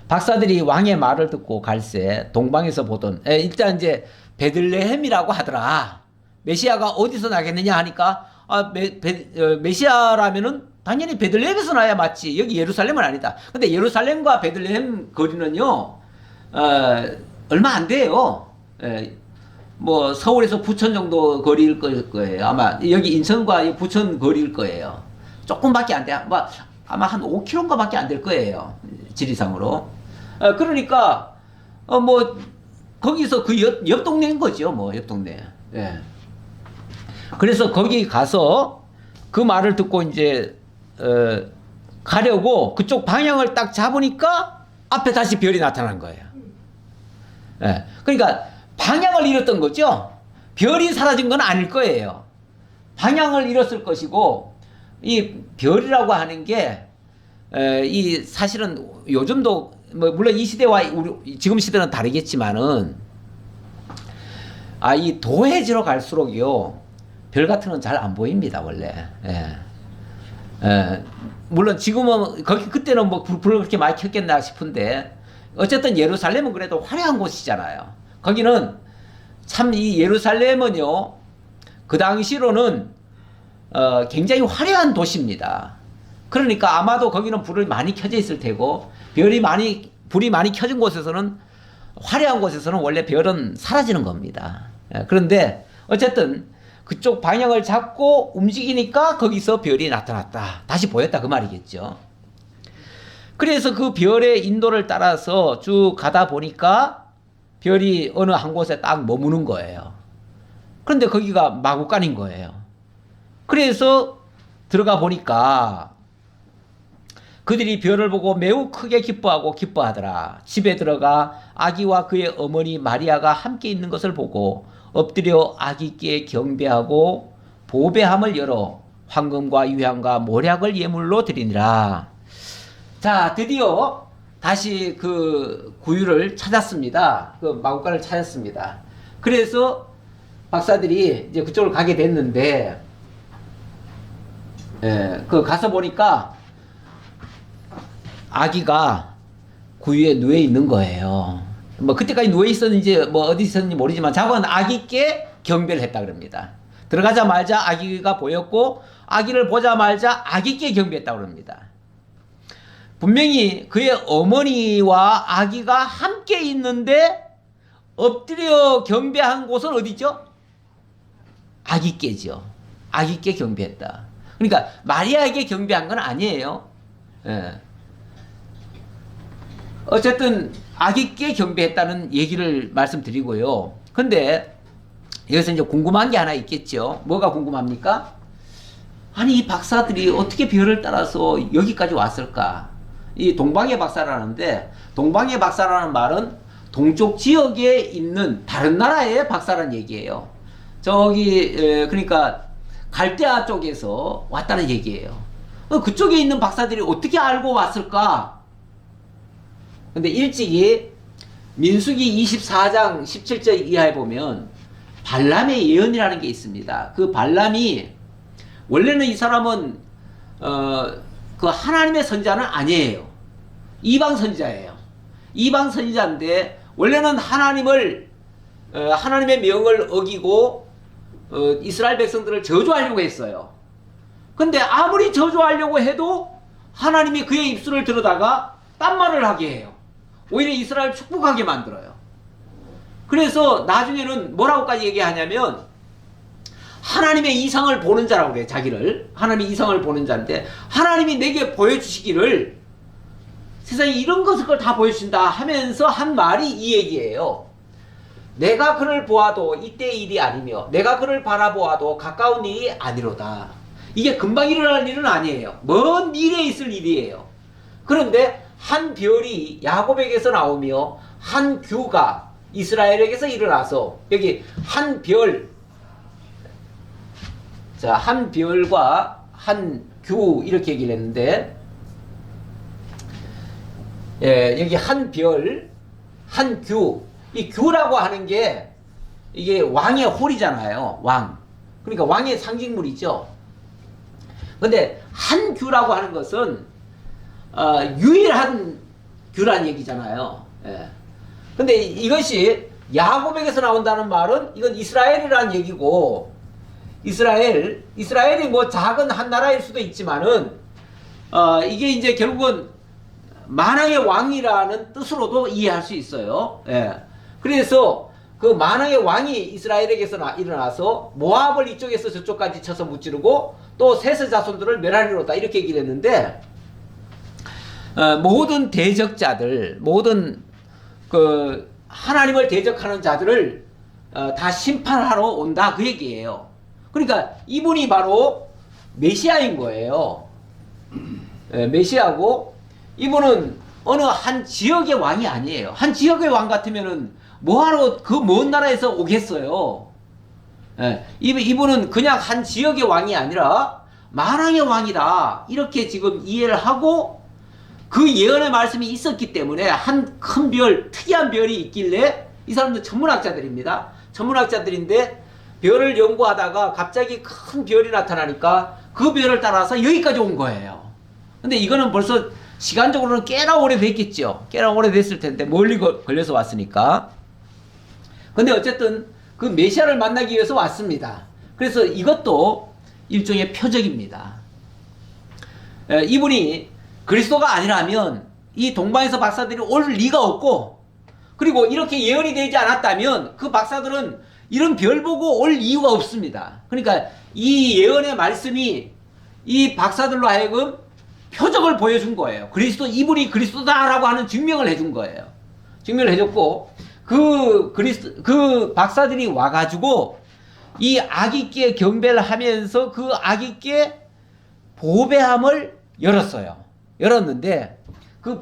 박사들이 왕의 말을 듣고 갈새 동방에서 보던, 일단 이제 베들레헴이라고 하더라. 메시아가 어디서 나겠느냐 하니까 메시아라면은 당연히 베들레헴에서 나야 맞지. 여기 예루살렘은 아니다. 근데 예루살렘과 베들레헴 거리는요 얼마 안 돼요. 뭐 서울에서 부천 정도 거리일 거예요. 아마 여기 인천과 부천 거리일 거예요. 조금밖에 안 돼. 뭐 아마 한 5km인가밖에 안 될 거예요. 지리상으로. 그러니까 뭐 거기서 그 옆 동네인 거죠. 뭐 옆 동네. 예. 그래서 거기 가서 그 말을 듣고 이제 가려고 그쪽 방향을 딱 잡으니까 앞에 다시 별이 나타난 거예요. 예. 그러니까 방향을 잃었던 거죠. 별이 사라진 건 아닐 거예요. 방향을 잃었을 것이고, 이 별이라고 하는 게 이 사실은 요즘도 뭐 물론 이 시대와 우리 지금 시대는 다르겠지만은 이 도해지로 갈수록요 별 같은 건 잘 안 보입니다 원래. 물론 지금은 그때는 뭐 불을 그렇게 많이 켰겠나 싶은데, 어쨌든 예루살렘은 그래도 화려한 곳이잖아요. 거기는 참 이 예루살렘은요 그 당시로는 굉장히 화려한 도시입니다. 그러니까 아마도 거기는 불이 많이 켜져 있을 테고, 불이 많이 켜진 곳에서는, 화려한 곳에서는 원래 별은 사라지는 겁니다. 그런데 어쨌든 그쪽 방향을 잡고 움직이니까 거기서 별이 나타났다. 다시 보였다 그 말이겠죠. 그래서 그 별의 인도를 따라서 쭉 가다 보니까 별이 어느 한 곳에 딱 머무는 거예요. 그런데 거기가 마구간인 거예요. 그래서 들어가 보니까 그들이 별을 보고 매우 크게 기뻐하고 기뻐하더라. 집에 들어가 아기와 그의 어머니 마리아가 함께 있는 것을 보고 엎드려 아기께 경배하고 보배함을 열어 황금과 유향과 모략을 예물로 드리니라. 자, 드디어 다시 그 구유를 찾았습니다. 그 마구간을 찾았습니다. 그래서 박사들이 이제 그쪽으로 가게 됐는데, 그 가서 보니까 아기가 구유에 누워 있는 거예요. 뭐 그때까지 누워 있었는지 뭐 어디 있었는지 모르지만 자고는 아기께 경배를 했다 그럽니다. 들어가자마자 아기가 보였고 아기를 보자마자 아기께 경배했다 그럽니다. 분명히 그의 어머니와 아기가 함께 있는데 엎드려 경배한 곳은 어디죠? 아기께죠. 아기께 경배했다. 그러니까 마리아에게 경배한 건 아니에요. 예. 어쨌든 아기께 경배했다는 얘기를 말씀드리고요. 근데 여기서 이제 궁금한 게 하나 있겠죠. 뭐가 궁금합니까? 아니 이 박사들이 어떻게 별을 따라서 여기까지 왔을까? 이 동방의 박사라는데, 동방의 박사라는 말은 동쪽 지역에 있는 다른 나라의 박사라는 얘기예요. 저기 그러니까 갈대아 쪽에서 왔다는 얘기예요. 그쪽에 있는 박사들이 어떻게 알고 왔을까? 근데 일찍이 민수기 24장 17절 이하에 보면 발람의 예언이라는 게 있습니다. 그 발람이 원래는 이 사람은 그 하나님의 선지자는 아니에요. 이방 선지자예요. 이방 선지자인데 원래는 하나님의 명을 어기고 이스라엘 백성들을 저주하려고 했어요. 근데 아무리 저주하려고 해도 하나님이 그의 입술을 들어다가 딴 말을 하게 해요. 오히려 이스라엘을 축복하게 만들어요. 그래서 나중에는 뭐라고까지 얘기하냐면 하나님의 이상을 보는 자라고 그래요. 자기를 하나님의 이상을 보는 자인데, 하나님이 내게 보여주시기를 세상에 이런 것을 다 보여주신다 하면서 한 말이 이 얘기예요. 내가 그를 보아도 이때의 일이 아니며 내가 그를 바라보아도 가까운 일이 아니로다. 이게 금방 일어날 일은 아니에요. 먼 미래에 있을 일이에요. 그런데 한 별이 야곱에게서 나오며 한 규가 이스라엘에게서 일어나서, 여기 한 별, 자, 한 별과 한 규 이렇게 얘기를 했는데, 예, 여기 한 별, 한 규, 이 규라고 하는 게 이게 왕의 홀이잖아요. 왕. 그러니까 왕의 상징물이죠. 근데 한 규라고 하는 것은 유일한 규란 얘기잖아요. 예. 근데 이것이 야곱에게서 나온다는 말은 이건 이스라엘이라는 얘기고, 이스라엘이 뭐 작은 한 나라일 수도 있지만은 이게 이제 결국은 만왕의 왕이라는 뜻으로도 이해할 수 있어요. 예. 그래서 그 만왕의 왕이 이스라엘에게서 일어나서 모압을 이쪽에서 저쪽까지 쳐서 무찌르고 또 셋의 자손들을 멸하리로다 이렇게 얘기를 했는데, 모든 대적자들, 모든 그 하나님을 대적하는 자들을 다 심판하러 온다 그 얘기예요. 그러니까 이분이 바로 메시아인 거예요. 메시아고, 이분은 어느 한 지역의 왕이 아니에요. 한 지역의 왕 같으면은 뭐하러 그 먼 나라에서 오겠어요. 이분은 그냥 한 지역의 왕이 아니라 만왕의 왕이다 이렇게 지금 이해를 하고, 그 예언의 말씀이 있었기 때문에 한 큰 별, 특이한 별이 있길래, 이 사람들 천문학자들입니다. 천문학자들인데 별을 연구하다가 갑자기 큰 별이 나타나니까 그 별을 따라서 여기까지 온 거예요. 근데 이거는 벌써 시간적으로는 꽤나 오래됐겠죠. 꽤나 오래됐을 텐데 멀리 걸려서 왔으니까. 근데 어쨌든 그 메시아를 만나기 위해서 왔습니다. 그래서 이것도 일종의 표적입니다. 이분이 그리스도가 아니라면 이 동방에서 박사들이 올 리가 없고, 그리고 이렇게 예언이 되지 않았다면 그 박사들은 이런 별 보고 올 이유가 없습니다. 그러니까 이 예언의 말씀이 이 박사들로 하여금 표적을 보여준 거예요. 이분이 그리스도다라고 하는 증명을 해준 거예요. 증명을 해줬고, 그 박사들이 와가지고 이 아기께 경배를 하면서 그 아기께 보배함을 열었어요. 열었는데 그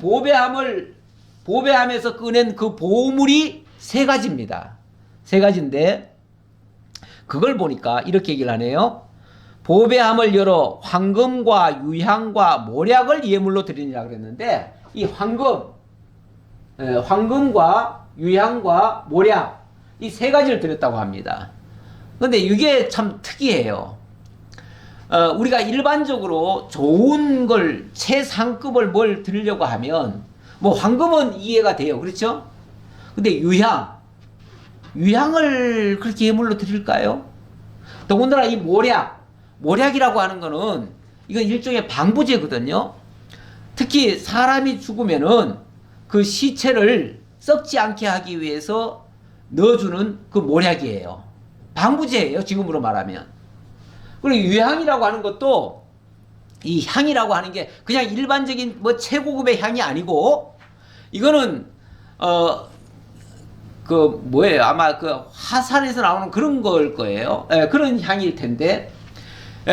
보배함에서 꺼낸 그 보물이 세 가지입니다. 세 가지인데 그걸 보니까 이렇게 얘기를 하네요. 보배함을 열어 황금과 유향과 모략을 예물로 드리니라 그랬는데, 이 황금과 유향과 모략, 이 세 가지를 드렸다고 합니다. 근데 이게 참 특이해요. 우리가 일반적으로 좋은 걸, 최상급을 뭘 드리려고 하면 뭐 황금은 이해가 돼요. 그렇죠? 근데 유향을 그렇게 예물로 드릴까요? 더군다나 이 모략이라고 하는 거는 이건 일종의 방부제거든요. 특히 사람이 죽으면은 그 시체를 썩지 않게 하기 위해서 넣어주는 그 모략이에요. 방부제예요, 지금으로 말하면. 그리고 유향이라고 하는 것도, 이 향이라고 하는 게 그냥 일반적인 뭐 최고급의 향이 아니고, 이거는 그 뭐예요? 아마 그 화산에서 나오는 그런 걸 거예요. 그런 향일 텐데,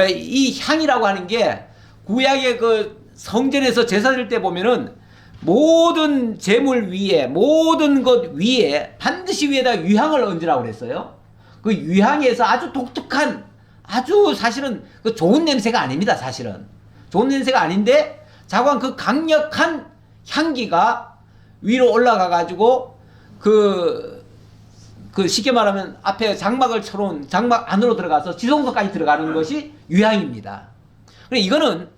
이 향이라고 하는 게 구약의 그 성전에서 제사 드릴 때 보면은 모든 제물 위에, 모든 것 위에 반드시 위에다 유향을 얹으라고 그랬어요. 그 유향에서 아주 독특한, 아주 사실은 그 좋은 냄새가 아닙니다. 사실은 좋은 냄새가 아닌데 자관 그 강력한 향기가 위로 올라가 가지고 그 쉽게 말하면 앞에 장막을 쳐놓은 장막 안으로 들어가서 지성소까지 들어가는 것이 유향입니다. 그래, 이거는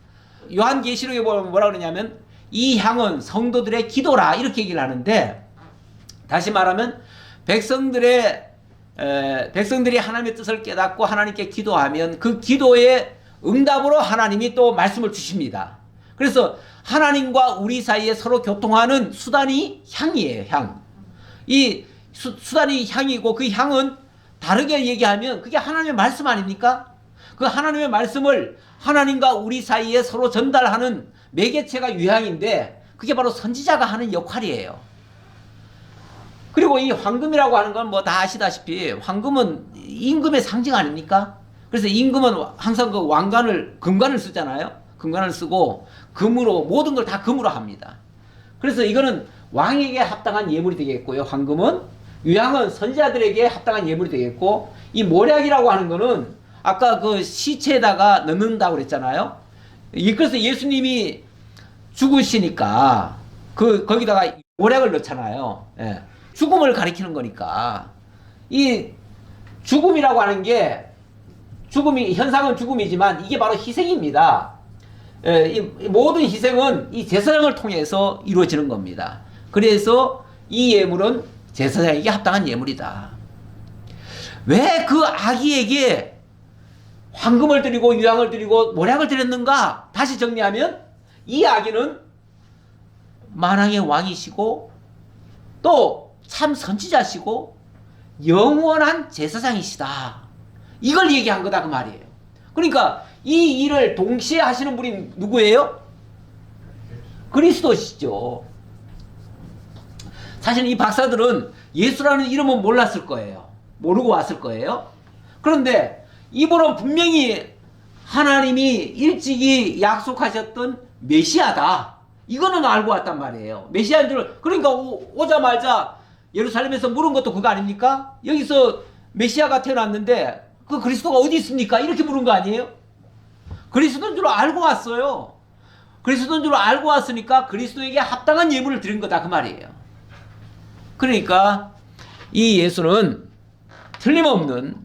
요한계시록에 보면 뭐라 그러냐면 이 향은 성도들의 기도라 이렇게 얘기를 하는데, 다시 말하면 백성들이 하나님의 뜻을 깨닫고 하나님께 기도하면 그 기도의 응답으로 하나님이 또 말씀을 주십니다. 그래서 하나님과 우리 사이에 서로 교통하는 수단이 향이에요. 향. 이 수단이 향이고, 그 향은 다르게 얘기하면 그게 하나님의 말씀 아닙니까? 그 하나님의 말씀을 하나님과 우리 사이에 서로 전달하는 매개체가 유향인데, 그게 바로 선지자가 하는 역할이에요. 그리고 이 황금이라고 하는 건 뭐 다 아시다시피 황금은 임금의 상징 아닙니까? 그래서 임금은 항상 그 금관을 쓰잖아요. 금관을 쓰고 금으로 모든 걸 다 금으로 합니다. 그래서 이거는 왕에게 합당한 예물이 되겠고요. 황금은, 유향은 선지자들에게 합당한 예물이 되겠고, 이 모략이라고 하는 거는 아까 그 시체에다가 넣는다고 그랬잖아요. 그래서 예수님이 죽으시니까 거기다가 모략을 넣잖아요. 예. 죽음을 가리키는 거니까. 이 죽음이라고 하는 게, 현상은 죽음이지만 이게 바로 희생입니다. 이 모든 희생은 이 제사장을 통해서 이루어지는 겁니다. 그래서 이 예물은 제사장에게 합당한 예물이다. 왜 그 아기에게 황금을 드리고 유향을 드리고 모략을 드렸는가? 다시 정리하면 이 아기는 만왕의 왕이시고 또 참 선지자시고 영원한 제사장이시다. 이걸 얘기한 거다 그 말이에요. 그러니까 이 일을 동시에 하시는 분이 누구예요? 그리스도시죠. 사실 이 박사들은 예수라는 이름은 몰랐을 거예요. 모르고 왔을 거예요. 그런데 이분은 분명히 하나님이 일찍이 약속하셨던 메시아다. 이거는 알고 왔단 말이에요. 메시아인 줄. 그러니까 오자마자 예루살렘에서 물은 것도 그거 아닙니까? 여기서 메시아가 태어났는데 그 그리스도가 어디 있습니까? 이렇게 물은 거 아니에요? 그리스도인 줄 알고 왔어요. 그리스도인 줄 알고 왔으니까 그리스도에게 합당한 예물을 드린 거다 그 말이에요. 그러니까 이 예수는 틀림없는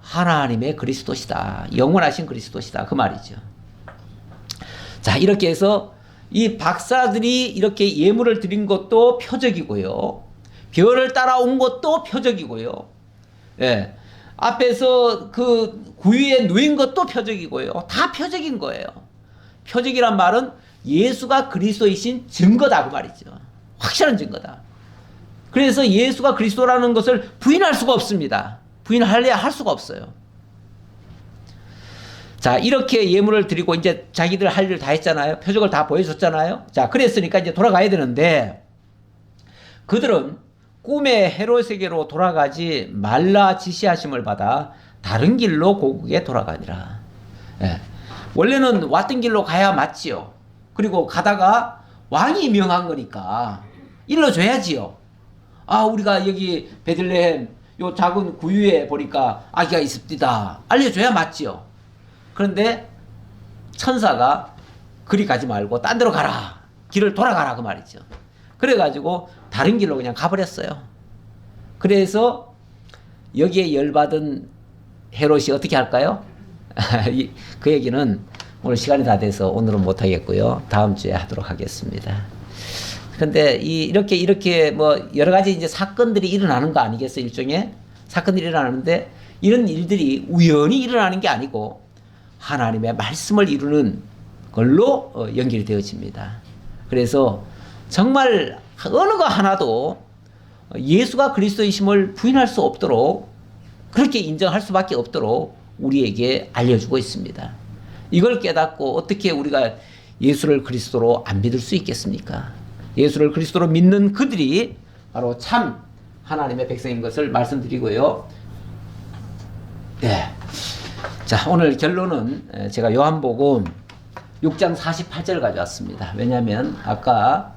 하나님의 그리스도시다. 영원하신 그리스도시다. 그 말이죠. 자, 이렇게 해서 이 박사들이 이렇게 예물을 드린 것도 표적이고요. 별을 따라온 것도 표적이고요. 예. 앞에서 그 구유에 누인 것도 표적이고요. 다 표적인 거예요. 표적이란 말은 예수가 그리스도이신 증거다 그 말이죠. 확실한 증거다. 그래서 예수가 그리스도라는 것을 부인할 수가 없습니다. 부인하려야 할 수가 없어요. 자, 이렇게 예물을 드리고 이제 자기들 할 일을 다 했잖아요. 표적을 다 보여줬잖아요. 자, 그랬으니까 이제 돌아가야 되는데, 그들은 꿈의 헤롯에게로 돌아가지 말라 지시하심을 받아 다른 길로 고국에 돌아가니라. 예. 원래는 왔던 길로 가야 맞지요. 그리고 가다가 왕이 명한 거니까 일러줘야지요. 아, 우리가 여기 베들레헴 요 작은 구유에 보니까 아기가 있습니다. 알려줘야 맞지요. 그런데 천사가 그리 가지 말고 딴 데로 가라. 길을 돌아가라 그 말이죠. 그래가지고 다른 길로 그냥 가버렸어요. 그래서 여기에 열받은 헤롯이 어떻게 할까요? 그 얘기는 오늘 시간이 다 돼서 오늘은 못하겠고요. 다음 주에 하도록 하겠습니다. 근데 이렇게 뭐 여러 가지 이제 사건들이 일어나는 거 아니겠어요? 일종의 사건들이 일어나는데 이런 일들이 우연히 일어나는 게 아니고 하나님의 말씀을 이루는 걸로 연결이 되어집니다. 그래서 정말 어느 거 하나도 예수가 그리스도이심을 부인할 수 없도록 그렇게 인정할 수밖에 없도록 우리에게 알려주고 있습니다. 이걸 깨닫고 어떻게 우리가 예수를 그리스도로 안 믿을 수 있겠습니까? 예수를 그리스도로 믿는 그들이 바로 참 하나님의 백성인 것을 말씀드리고요. 네. 자, 오늘 결론은 제가 요한복음 6장 48절 가져왔습니다. 왜냐하면 아까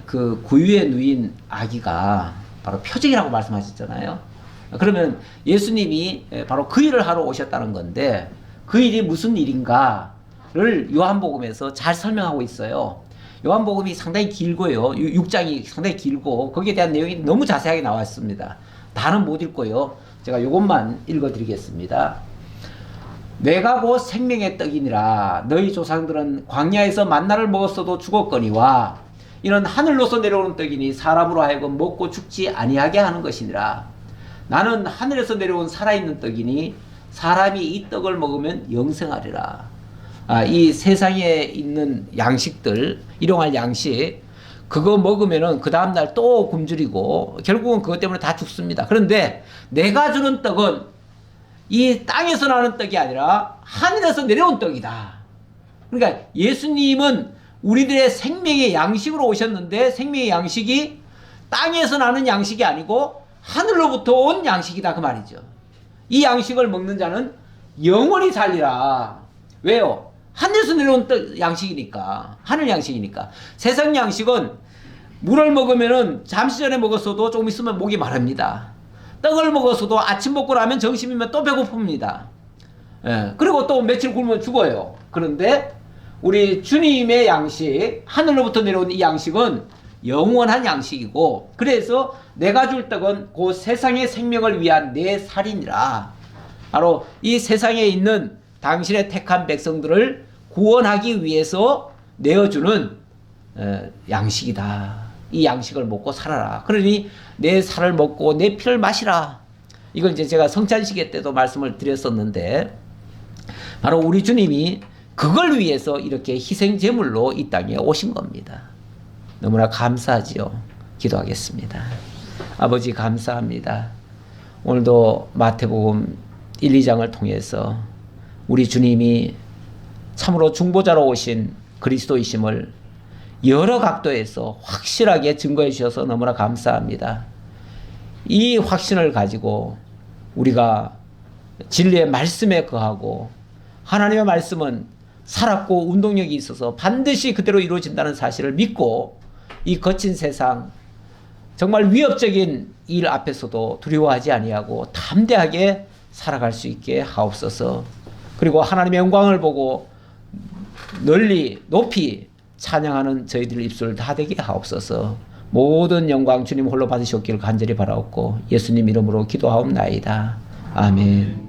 그 구유에 누인 아기가 바로 표적이라고 말씀하셨잖아요. 그러면 예수님이 바로 그 일을 하러 오셨다는 건데 그 일이 무슨 일인가를 요한복음에서 잘 설명하고 있어요. 요한복음이 상당히 길고요. 6장이 상당히 길고 거기에 대한 내용이 너무 자세하게 나와 있습니다. 다는 못 읽고요. 제가 이것만 읽어드리겠습니다. 내가 곧 생명의 떡이니라. 너희 조상들은 광야에서 만나를 먹었어도 죽었거니와 이는 하늘로서 내려오는 떡이니 사람으로 하여금 먹고 죽지 아니하게 하는 것이니라. 나는 하늘에서 내려온 살아있는 떡이니 사람이 이 떡을 먹으면 영생하리라. 이 세상에 있는 양식들, 일용할 양식, 그거 먹으면은 그 다음날 또 굶주리고 결국은 그것 때문에 다 죽습니다. 그런데 내가 주는 떡은 이 땅에서 나는 떡이 아니라 하늘에서 내려온 떡이다. 그러니까 예수님은 우리들의 생명의 양식으로 오셨는데 생명의 양식이 땅에서 나는 양식이 아니고 하늘로부터 온 양식이다 그 말이죠. 이 양식을 먹는 자는 영원히 살리라. 왜요? 하늘에서 내려온 양식이니까. 하늘 양식이니까. 세상 양식은 물을 먹으면은 잠시 전에 먹었어도 조금 있으면 목이 마릅니다. 떡을 먹었어도 아침 먹고 나면 점심이면 또 배고픕니다. 예, 그리고 또 며칠 굶으면 죽어요. 그런데 우리 주님의 양식, 하늘로부터 내려온 이 양식은 영원한 양식이고, 그래서 내가 줄 떡은 그 세상의 생명을 위한 내 살이니라. 바로 이 세상에 있는 당신의 택한 백성들을 구원하기 위해서 내어주는 양식이다. 이 양식을 먹고 살아라. 그러니 내 살을 먹고 내 피를 마시라. 이걸 이제 제가 성찬식회 때도 말씀을 드렸었는데, 바로 우리 주님이 그걸 위해서 이렇게 희생제물로 이 땅에 오신 겁니다. 너무나 감사하지요. 기도하겠습니다. 아버지 감사합니다. 오늘도 마태복음 1, 2장을 통해서 우리 주님이 참으로 중보자로 오신 그리스도이심을 여러 각도에서 확실하게 증거해 주셔서 너무나 감사합니다. 이 확신을 가지고 우리가 진리의 말씀에 거하고, 하나님의 말씀은 살았고 운동력이 있어서 반드시 그대로 이루어진다는 사실을 믿고 이 거친 세상 정말 위협적인 일 앞에서도 두려워하지 아니하고 담대하게 살아갈 수 있게 하옵소서. 그리고 하나님의 영광을 보고 널리 높이 찬양하는 저희들 입술 다 되게 하옵소서. 모든 영광 주님 홀로 받으시옵기를 간절히 바라옵고 예수님 이름으로 기도하옵나이다. 아멘.